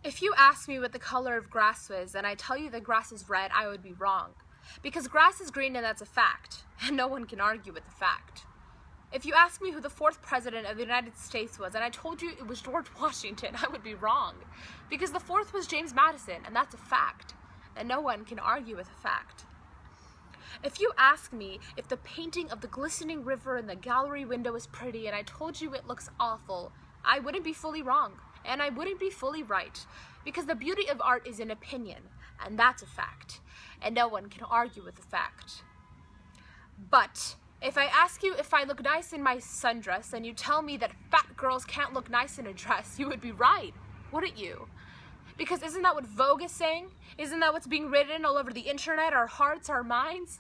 If you asked me what the color of grass was and I tell you that grass is red, I would be wrong. Because grass is green and that's a fact, and no one can argue with the fact. If you asked me who the fourth president of the United States was and I told you it was George Washington, I would be wrong. Because the fourth was James Madison, and that's a fact, and no one can argue with a fact. If you ask me if the painting of the glistening river in the gallery window is pretty and I told you it looks awful, I wouldn't be fully wrong, and I wouldn't be fully right, because the beauty of art is an opinion, and that's a fact, and no one can argue with the fact. But if I ask you if I look nice in my sundress and you tell me that fat girls can't look nice in a dress, you would be right, wouldn't you? Because isn't that what Vogue is saying? Isn't that what's being written all over the internet, our hearts, our minds?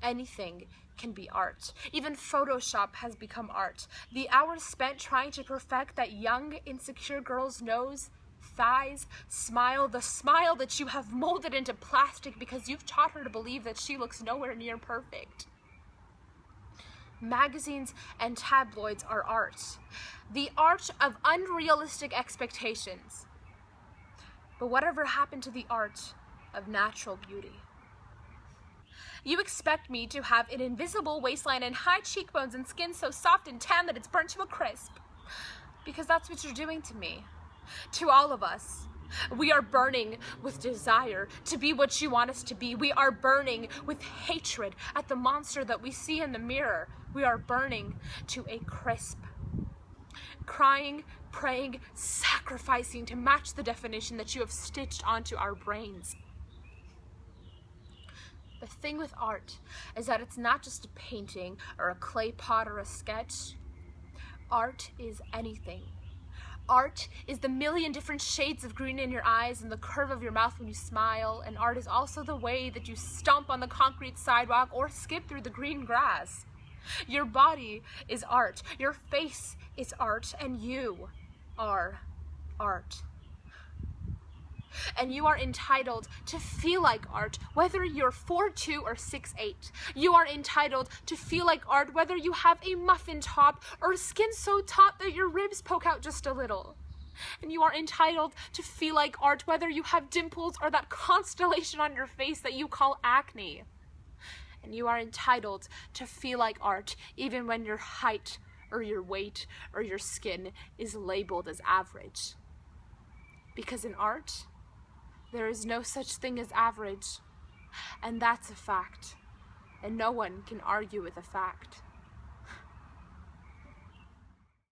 Anything can be art. Even Photoshop has become art. The hours spent trying to perfect that young, insecure girl's nose, thighs, smile, the smile that you have molded into plastic because you've taught her to believe that she looks nowhere near perfect. Magazines and tabloids are art. The art of unrealistic expectations. But whatever happened to the art of natural beauty? You expect me to have an invisible waistline and high cheekbones and skin so soft and tan that it's burnt to a crisp. Because that's what you're doing to me. To all of us. We are burning with desire to be what you want us to be. We are burning with hatred at the monster that we see in the mirror. We are burning to a crisp. Crying, praying, sacrificing to match the definition that you have stitched onto our brains. The thing with art is that it's not just a painting or a clay pot or a sketch. Art is anything. Art is the million different shades of green in your eyes and the curve of your mouth when you smile, and art is also the way that you stomp on the concrete sidewalk or skip through the green grass. Your body is art, your face is art, and you are art. And you are entitled to feel like art, whether you're 4'2" or 6'8". You are entitled to feel like art, whether you have a muffin top or skin so taut that your ribs poke out just a little. And you are entitled to feel like art, whether you have dimples or that constellation on your face that you call acne. And you are entitled to feel like art, even when your height or your weight or your skin is labeled as average. Because in art, there is no such thing as average, and that's a fact, and no one can argue with a fact.